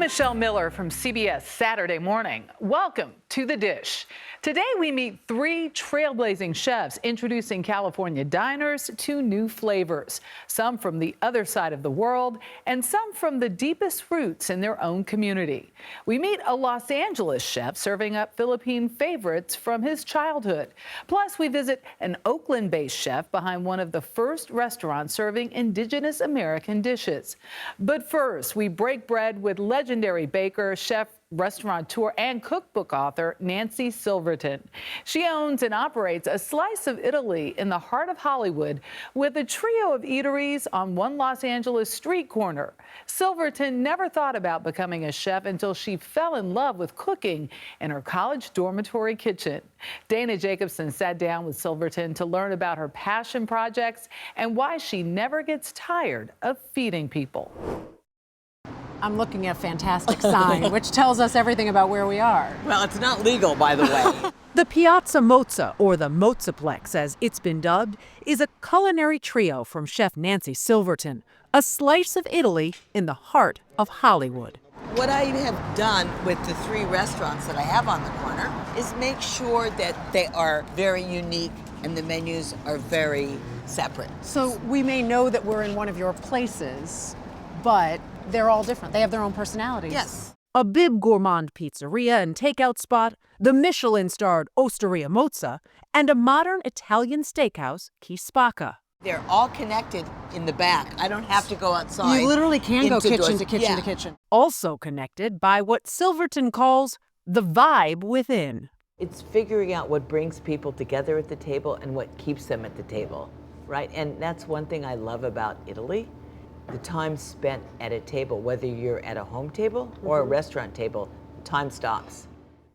Michelle Miller from CBS Saturday Morning. Welcome to The Dish. Today we meet three trailblazing chefs introducing California diners to new flavors, some from the other side of the world and some from the deepest roots in their own community. We meet a Los Angeles chef serving up Philippine favorites from his childhood. Plus, we visit an Oakland-based chef behind one of the first restaurants serving Indigenous American dishes. But first, we break bread with legendary baker, chef, restaurateur, and cookbook author Nancy Silverton. She owns and operates a slice of Italy in the heart of Hollywood with a trio of eateries on one Los Angeles street corner. Silverton never thought about becoming a chef until she fell in love with cooking in her college dormitory kitchen. Dana Jacobson sat down with Silverton to learn about her passion projects and why she never gets tired of feeding people. I'm looking at a fantastic sign, which tells us everything about where we are. Well, it's not legal, by the way. The Piazza Mozza, or the Mozzaplex as it's been dubbed, is a culinary trio from chef Nancy Silverton, a slice of Italy in the heart of Hollywood. What I have done with the three restaurants that I have on the corner is make sure that they are very unique and the menus are very separate. So we may know that we're in one of your places, but they're all different. They have their own personalities. Yes. A bib gourmand pizzeria and takeout spot, the Michelin-starred Osteria Mozza, and a modern Italian steakhouse, Chi Spacca. They're all connected in the back. I don't have to go outside. You literally can go kitchen doors. to kitchen to kitchen. Also connected by what Silverton calls the vibe within. It's figuring out what brings people together at the table and what keeps them at the table, right? And that's one thing I love about Italy. The time spent at a table, whether you're at a home table or a restaurant table, time stops.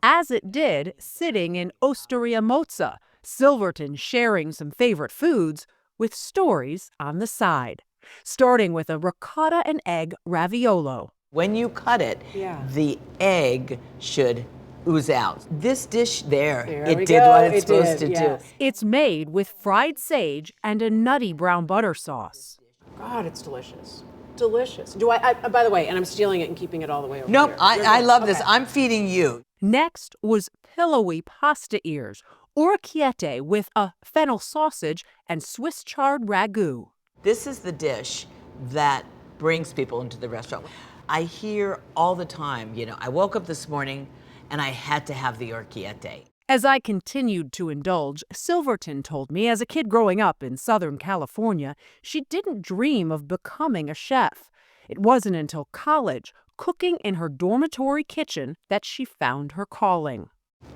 As it did sitting in Osteria Mozza, Silverton sharing some favorite foods with stories on the side, starting with a ricotta and egg raviolo. When you cut it, the egg should ooze out. This dish it did what it's supposed to do. It's made with fried sage and a nutty brown butter sauce. God, it's delicious. Delicious. By the way, and I'm stealing it and keeping it all the way over Nope, here. I love this. I'm feeding you. Next was pillowy pasta ears, orecchiette with a fennel sausage and Swiss chard ragu. This is the dish that brings people into the restaurant. I hear all the time, I woke up this morning and I had to have the orecchiette. As I continued to indulge, Silverton told me as a kid growing up in Southern California, she didn't dream of becoming a chef. It wasn't until college, cooking in her dormitory kitchen, that she found her calling.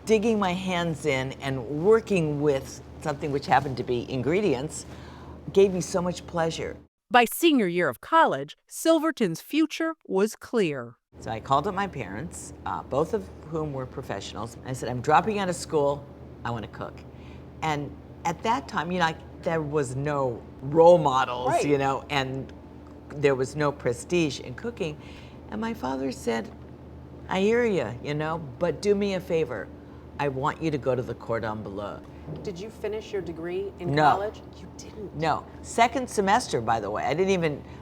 Digging my hands in and working with something which happened to be ingredients gave me so much pleasure. By senior year of college, Silverton's future was clear. So I called up my parents, both of whom were professionals. I said, I'm dropping out of school, I want to cook. And at that time, there was no role models, and there was no prestige in cooking. And my father said, I hear you, but do me a favor. I want you to go to the Cordon Bleu. Did you finish your degree in No. college? You didn't? No. Second semester, by the way.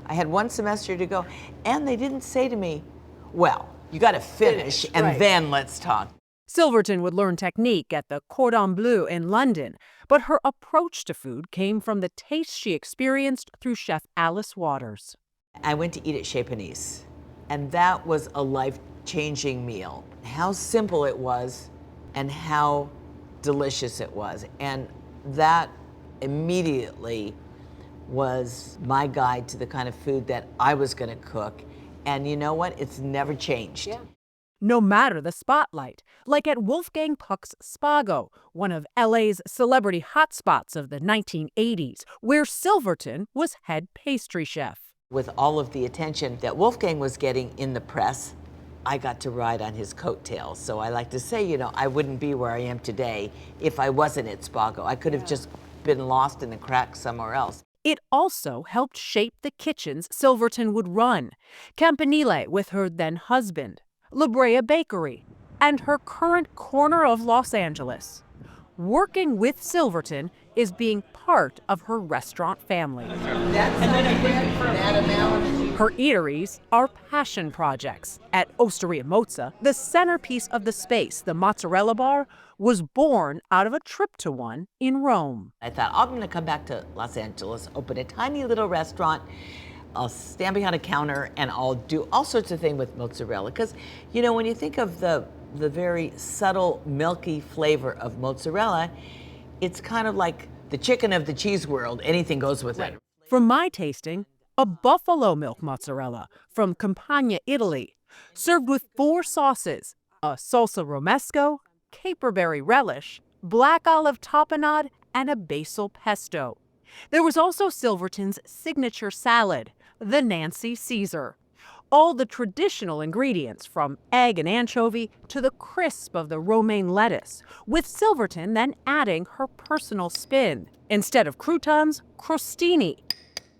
I had one semester to go. And they didn't say to me, well, you got to finish and then let's talk. Silverton would learn technique at the Cordon Bleu in London, but her approach to food came from the taste she experienced through Chef Alice Waters. I went to eat at Chez Panisse, and that was a life-changing meal. How simple it was and how delicious it was. And that immediately was my guide to the kind of food that I was going to cook. And you know what? It's never changed. Yeah. No matter the spotlight, like at Wolfgang Puck's Spago, one of LA's celebrity hotspots of the 1980s, where Silverton was head pastry chef. With all of the attention that Wolfgang was getting in the press, I got to ride on his coattails. So I like to say, I wouldn't be where I am today if I wasn't at Spago. I could have just been lost in the cracks somewhere else. It also helped shape the kitchens Silverton would run. Campanile with her then-husband, La Brea Bakery, and her current corner of Los Angeles. Working with Silverton is being part of her restaurant family. Her eateries are passion projects. At Osteria Mozza, the centerpiece of the space, the mozzarella bar, was born out of a trip to one in Rome. I thought, I'm going to come back to Los Angeles, open a tiny little restaurant. I'll stand behind a counter and I'll do all sorts of things with mozzarella. Because, you know, when you think of the very subtle, milky flavor of mozzarella, it's kind of like the chicken of the cheese world. Anything goes with it. From my tasting, a buffalo milk mozzarella from Campania, Italy, served with 4 sauces, a salsa romesco, caperberry relish, black olive tapenade, and a basil pesto. There was also Silverton's signature salad, the Nancy Caesar. All the traditional ingredients, from egg and anchovy to the crisp of the romaine lettuce, with Silverton then adding her personal spin. Instead of croutons, crostini,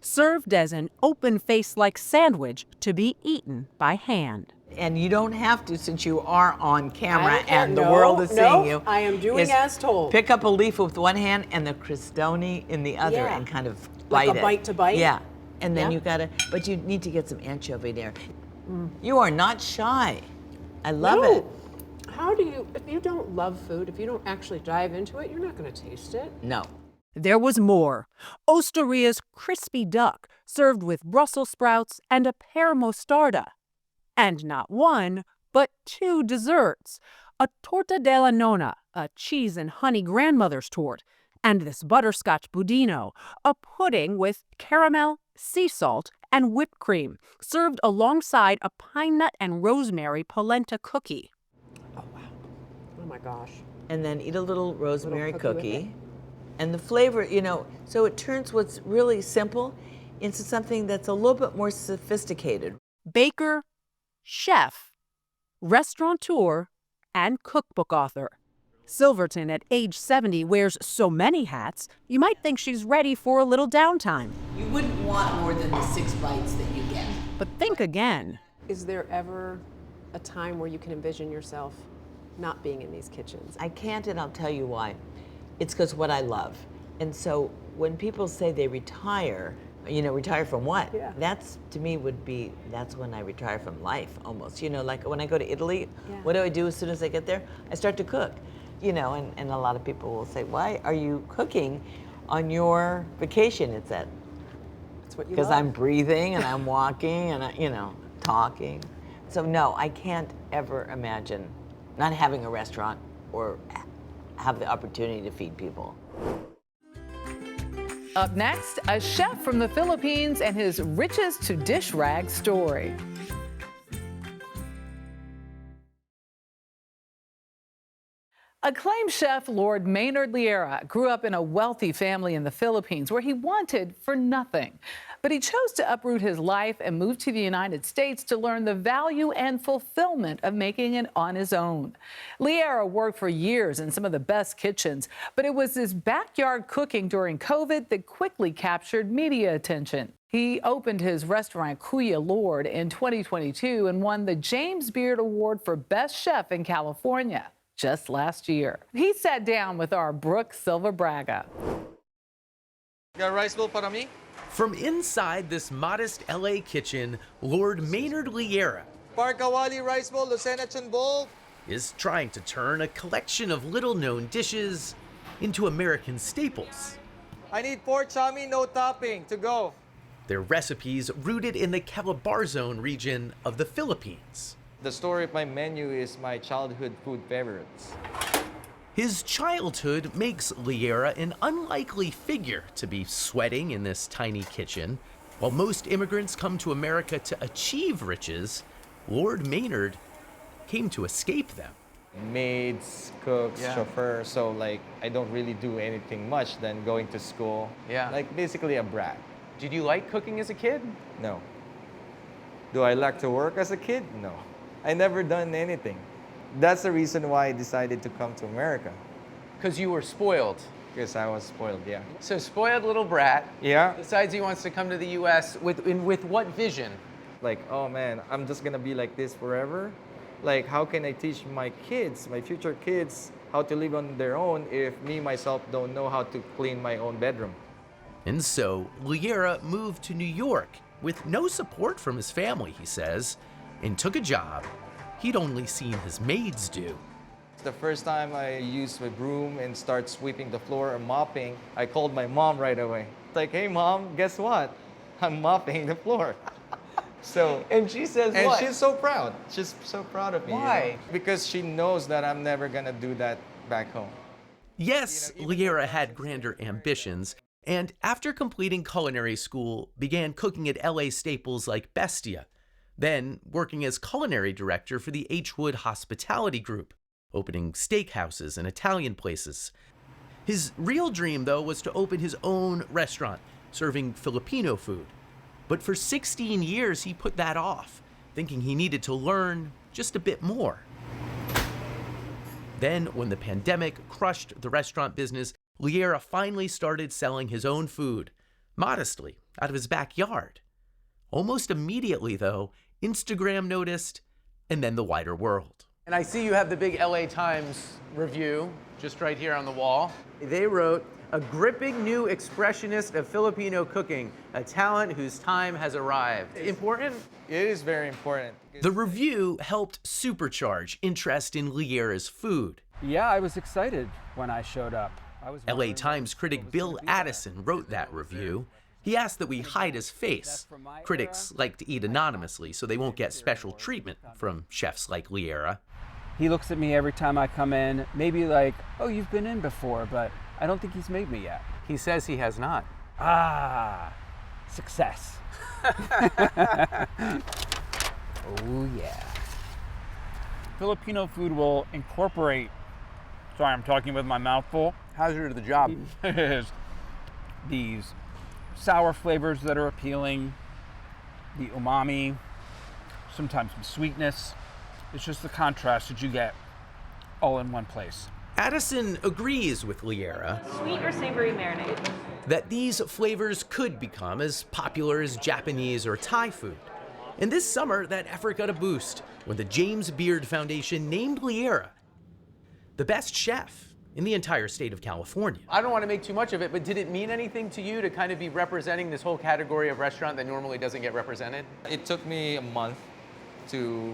served as an open-face-like sandwich to be eaten by hand. And you don't have to, since you are on camera and the world is seeing you. I am doing as told. Pick up a leaf with one hand and the crostini in the other and kind of bite like it. a bite to bite? Yeah. And then you gotta, but you need to get some anchovy there. You are not shy. I love it. How do you, if you don't love food, if you don't actually dive into it, you're not going to taste it. No. There was more. Osteria's crispy duck, served with Brussels sprouts and a pear mostarda. And not one, but 2 desserts. A torta della nonna, a cheese and honey grandmother's tort, and this butterscotch budino, a pudding with caramel, sea salt, and whipped cream, served alongside a pine nut and rosemary polenta cookie. Oh, wow. Oh, my gosh. And then eat a little rosemary cookie with cookie. And the flavor, you know, so it turns what's really simple into something that's a little bit more sophisticated. Baker, chef, restaurateur, and cookbook author. Silverton, at age 70, wears so many hats, you might think she's ready for a little downtime. You wouldn't want more than the 6 bites that you get. But think again. Is there ever a time where you can envision yourself not being in these kitchens? I can't, and I'll tell you why. It's because what I love. And so when people say they retire, you know, retire from what? Yeah. That's, to me, would be, that's when I retire from life, almost. You know, like when I go to Italy, Yeah. what do I do as soon as I get there? I start to cook. You know, and a lot of people will say, why are you cooking on your vacation? It's that, That's what you because love. I'm breathing and I'm walking and, you know, talking. So no, I can't ever imagine not having a restaurant or have the opportunity to feed people. Up next, a chef from the Philippines and his riches to dish rag story. Acclaimed chef Lord Maynard Liera grew up in a wealthy family in the Philippines where he wanted for nothing. But he chose to uproot his life and move to the United States to learn the value and fulfillment of making it on his own. Liera worked for years in some of the best kitchens, but it was his backyard cooking during COVID that quickly captured media attention. He opened his restaurant Kuya Lord in 2022 and won the James Beard Award for Best Chef in California just last year. He sat down with our Brooke Silva Braga. Got a rice bowl para me? From inside this modest LA kitchen, Lord Maynard Liera Parkawali rice bowl, Lucena chun bowl. is trying to turn a collection of little-known dishes into American staples. I need pork chow mein, no topping, to go. Their recipes rooted in the Calabarzon region of the Philippines. The story of my menu is my childhood food favorites. His childhood makes Liera an unlikely figure to be sweating in this tiny kitchen. While most immigrants come to America to achieve riches, Lord Maynard came to escape them. Maids, cooks, chauffeur, so like I don't really do anything much than going to school. Yeah. Like basically a brat. Did you like cooking as a kid? No. Do I like to work as a kid? No. I never done anything. That's the reason why I decided to come to America. Because you were spoiled. Because I was spoiled, yeah. So spoiled little brat Yeah. decides he wants to come to the U.S. with what vision? Like, oh man, I'm just gonna be like this forever. Like, how can I teach my kids, my future kids, how to live on their own if me, myself, don't know how to clean my own bedroom. And so Liera moved to New York with no support from his family, he says, and took a job he'd only seen his maids do. The first time I used my broom and start sweeping the floor or mopping, I called my mom right away. Like, hey mom, guess what? I'm mopping the floor. So, And she says and what? she's so proud. She's so proud of me. Why? Because she knows that I'm never gonna do that back home. Yes, Liera had grander ambitions, and after completing culinary school, began cooking at LA staples like Bestia, then working as culinary director for the H. Wood Hospitality Group, opening steakhouses and Italian places. His real dream, though, was to open his own restaurant, serving Filipino food. But for 16 years, he put that off, thinking he needed to learn just a bit more. Then, when the pandemic crushed the restaurant business, Liera finally started selling his own food, modestly, out of his backyard. Almost immediately, though, Instagram noticed, and then the wider world. And I see you have the big LA Times review just right here on the wall. They wrote, "A gripping new expressionist of Filipino cooking, a talent whose time has arrived." Important? It is very important. The review helped supercharge interest in Liera's food. Yeah, I was excited when I showed up. LA Times critic Bill Addison wrote that review. He asked that we hide his face. Critics like to eat anonymously so they won't get special treatment from chefs like Liera. He looks at me every time I come in, maybe like, oh, you've been in before, but I don't think he's made me yet. He says he has not. Ah, success. Oh, yeah. Filipino food will incorporate, sorry, I'm talking with my mouth full. Hazard of the job. These sour flavors that are appealing, the umami, sometimes some sweetness. It's just the contrast that you get all in one place. Addison agrees with Liera Sweet or savory marinade? that these flavors could become as popular as Japanese or Thai food. And this summer, that effort got a boost when the James Beard Foundation named Liera the best chef in the entire state of California. I don't want to make too much of it, but did it mean anything to you to kind of be representing this whole category of restaurant that normally doesn't get represented? It took me a month to,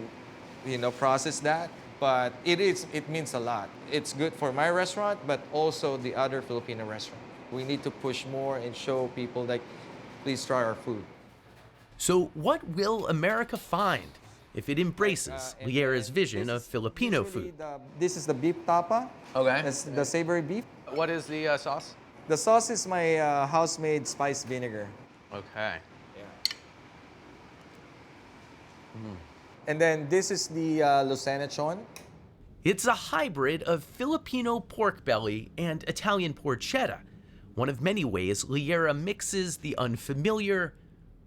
process that, but it means a lot. It's good for my restaurant, but also the other Filipino restaurant. We need to push more and show people like, please try our food. So what will America find if it embraces Liera's vision of Filipino food? This is the beef tapa. Okay. That's the savory beef. What is the sauce? The sauce is my house-made spice vinegar. Okay. And then this is the Lucena. It's a hybrid of Filipino pork belly and Italian porchetta, one of many ways Liera mixes the unfamiliar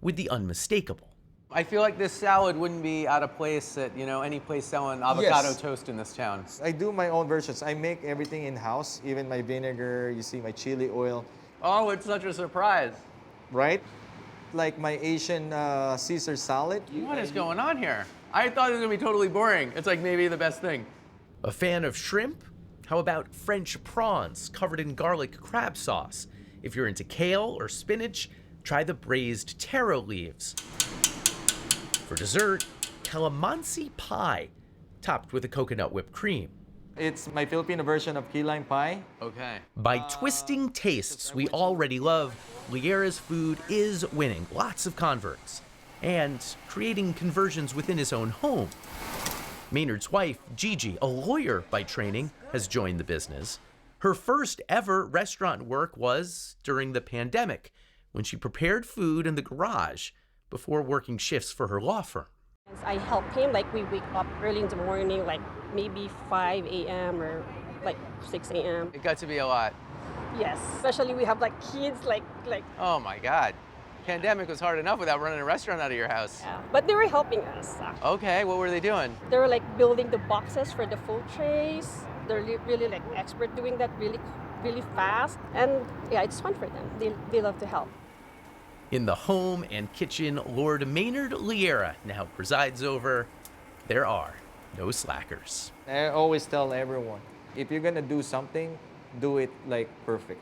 with the unmistakable. I feel like this salad wouldn't be out of place at, any place selling avocado Yes. toast in this town. I do my own versions. I make everything in-house, even my vinegar, you see my chili oil, Oh, it's such a surprise. right? Like my Asian Caesar salad. What is going on here? I thought it was gonna be totally boring. It's like maybe the best thing. A fan of shrimp? How about French prawns covered in garlic crab sauce? If you're into kale or spinach, try the braised taro leaves. For dessert, calamansi pie, topped with a coconut whipped cream. It's my Filipino version of key lime pie. Okay. By twisting tastes we already love, Liera's food is winning lots of converts and creating conversions within his own home. Maynard's wife, Gigi, a lawyer by training, has joined the business. Her first ever restaurant work was during the pandemic, when she prepared food in the garage before working shifts for her law firm. I help him, like we wake up early in the morning, like maybe 5 a.m. or like 6 a.m. It got to be a lot. Yes. Especially we have like kids, like. Oh my God. Pandemic was hard enough without running a restaurant out of your house. Yeah. But they were helping us. Okay, what were they doing? They were like building the boxes for the food trays. They're really like expert doing that really fast. And yeah, it's fun for them. They love to help. In the home and kitchen Lord Maynard Liera now presides over, there are no slackers. I always tell everyone, If you're gonna do something, do it like perfect.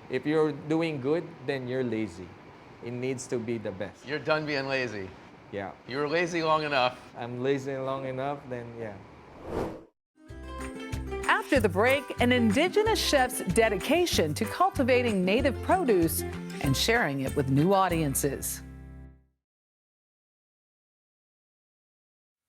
If you're doing good, then you're lazy. It needs to be the best. You're done being lazy. Yeah. You were lazy long enough. I'm lazy long enough, then yeah. After the break, an Indigenous chef's dedication to cultivating native produce and sharing it with new audiences.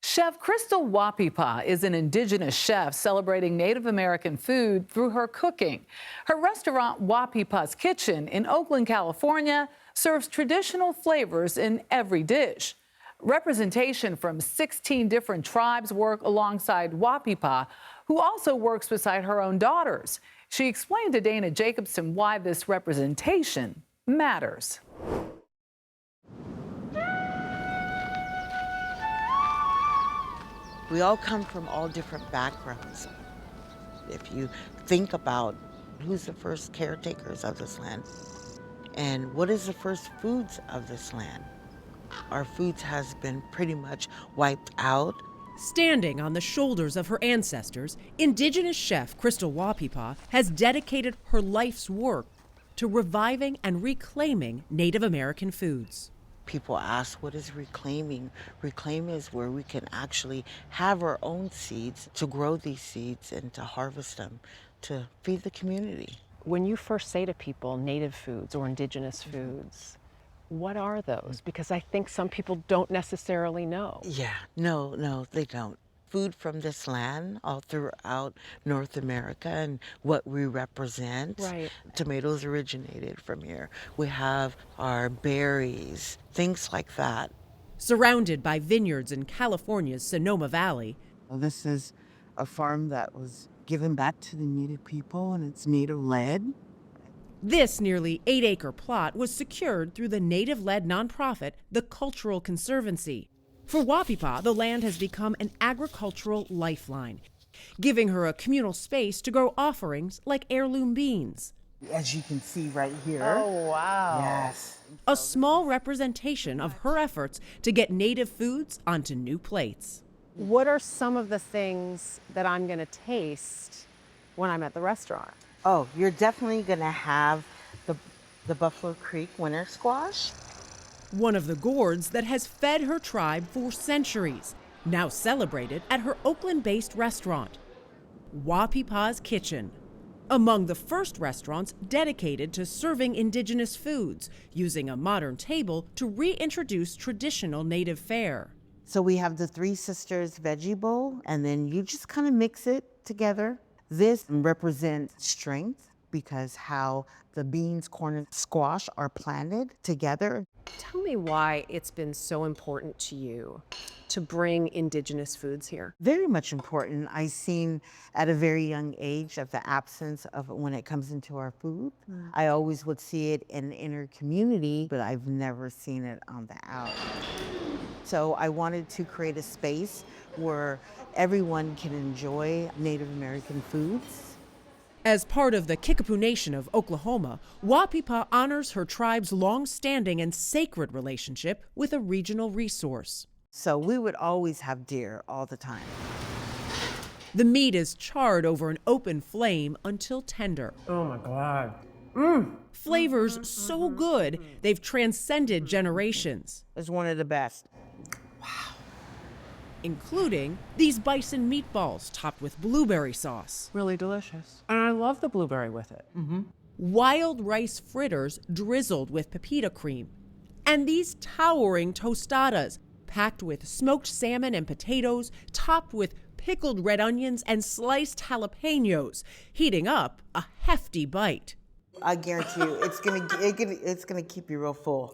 Chef Crystal Wappa is an Indigenous chef celebrating Native American food through her cooking. Her restaurant, Wappa's Kitchen in Oakland, California, serves traditional flavors in every dish. Representation from 16 different tribes work alongside Wappa, who also works beside her own daughters. She explained to Dana Jacobson why this representation matters. We all come from all different backgrounds. If you think about who's the first caretakers of this land and what is the first foods of this land, our foods has been pretty much wiped out. Standing on the shoulders of her ancestors, Indigenous chef Crystal Wappa has dedicated her life's work to reviving and reclaiming Native American foods. People ask, what is reclaiming? Reclaiming is where we can actually have our own seeds, to grow these seeds and to harvest them, to feed the community. When you first say to people native foods or indigenous foods, what are those? Because I think some people don't necessarily know. Yeah, no, they don't. Food from this land all throughout North America and what we represent. Right. Tomatoes originated from here. We have our berries, things like that. Surrounded by vineyards in California's Sonoma Valley, This is a farm that was given back to the Native people, and it's native-led. this nearly 8-acre plot was secured through the native-led nonprofit, the Cultural Conservancy. For Wappa, the land has become an agricultural lifeline, giving her a communal space to grow offerings like heirloom beans. As you can see right here. Oh, wow. Yes. A small representation of her efforts to get native foods onto new plates. What are some of the things that I'm going to taste when I'm at the restaurant? Oh, you're definitely gonna have the Buffalo Creek winter squash. One of the gourds that has fed her tribe for centuries, now celebrated at her Oakland-based restaurant, Wappa's Kitchen. Among the first restaurants dedicated to serving Indigenous foods, using a modern table to reintroduce traditional native fare. So we have the Three Sisters veggie bowl, and then you just kind of mix it together. This represents strength because how the beans, corn, and squash are planted together. Tell me why it's been so important to you to bring indigenous foods here. Very much important. I seen at a very young age of the absence of it when it comes into our food. I always would see it in the inner community, but I've never seen it on the out. So I wanted to create a space where everyone can enjoy Native American foods. As part of the Kickapoo Nation of Oklahoma, Wappa honors her tribe's long-standing and sacred relationship with a regional resource. So we would always have deer all the time. The meat is charred over an open flame until tender. Oh my God. Flavors so good, they've transcended generations, It's one of the best. including these bison meatballs topped with blueberry sauce, Really delicious. And I love the blueberry with it. wild rice fritters drizzled with pepita cream, and these towering tostadas packed with smoked salmon and potatoes, topped with pickled red onions and sliced jalapenos, heating up a hefty bite. I guarantee you, it's gonna keep you real full.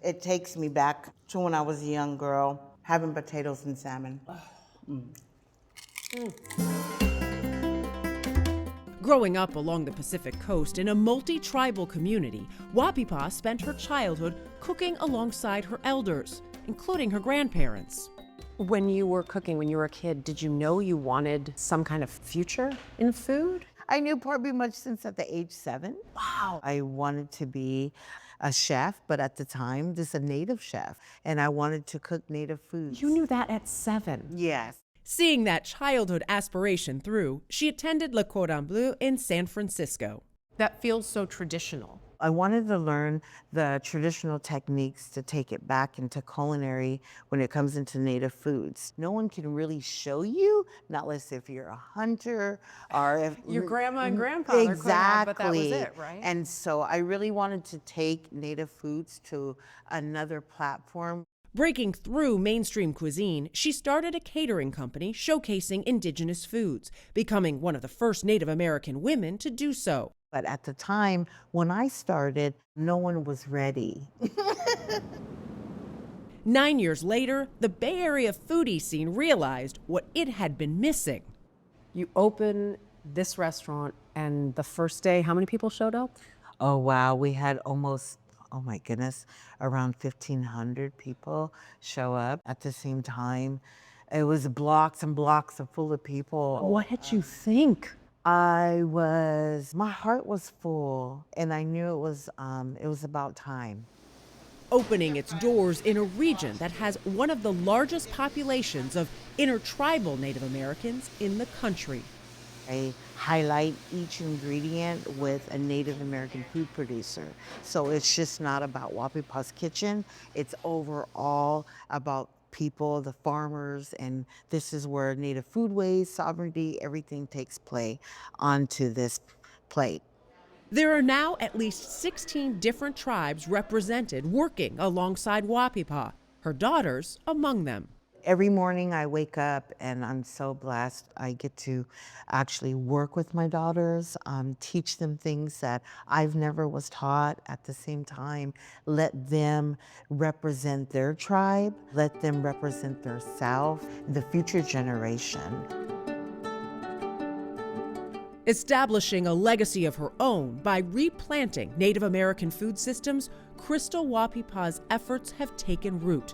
It takes me back to when I was a young girl, having potatoes and salmon. Growing up along the Pacific Coast in a multi-tribal community, Wappa spent her childhood cooking alongside her elders, including her grandparents. When you were cooking, when you were a kid, did you know you wanted some kind of future in food? I knew pretty much since at the age 7. Wow. I wanted to be a chef, but at the time, this is a native chef, and I wanted to cook native foods. You knew that at 7. Yes. Seeing that childhood aspiration through, she attended Le Cordon Bleu in San Francisco. That feels so traditional. I wanted to learn the traditional techniques to take it back into culinary when it comes into native foods. No one can really show you, not unless if you're a hunter or if Your grandma and grandfather exactly. could have, but that was it, right? And so I really wanted to take native foods to another platform. Breaking through mainstream cuisine, she started a catering company showcasing indigenous foods, becoming one of the first Native American women to do so. But at the time when I started, no one was ready. 9 years later, the Bay Area foodie scene realized what it had been missing. You open this restaurant, and the first day, how many people showed up? Oh, wow. We had almost, oh my goodness, around 1,500 people show up at the same time. It was blocks and blocks full of people. What did you think? My heart was full, and I knew it was about time. Opening its doors in a region that has one of the largest populations of intertribal Native Americans in the country. I highlight each ingredient with a Native American food producer. So it's just not about Wapa's Kitchen, it's overall about people, the farmers, and this is where Native foodways, sovereignty, everything takes play onto this plate. There are now at least 16 different tribes represented working alongside Wappa, her daughters among them. Every morning I wake up and I'm so blessed. I get to actually work with my daughters, teach them things that I've never was taught. At the same time, let them represent their tribe, let them represent their self, the future generation. Establishing a legacy of her own by replanting Native American food systems, Crystal Wapa's efforts have taken root.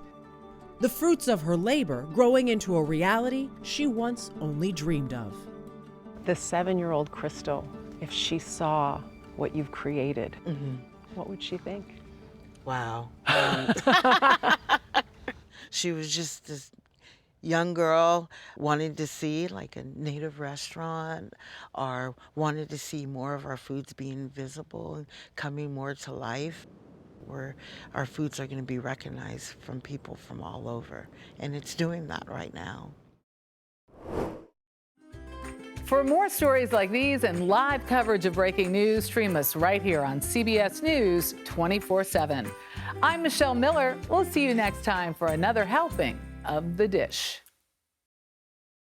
The fruits of her labor growing into a reality she once only dreamed of. The 7-year-old Crystal, if she saw what you've created, what would she think? Wow. She was just this young girl wanting to see like a native restaurant or wanted to see more of our foods being visible and coming more to life, where our foods are going to be recognized from people from all over. And it's doing that right now. For more stories like these and live coverage of breaking news, stream us right here on CBS News 24/7. I'm Michelle Miller. We'll see you next time for another helping of The Dish.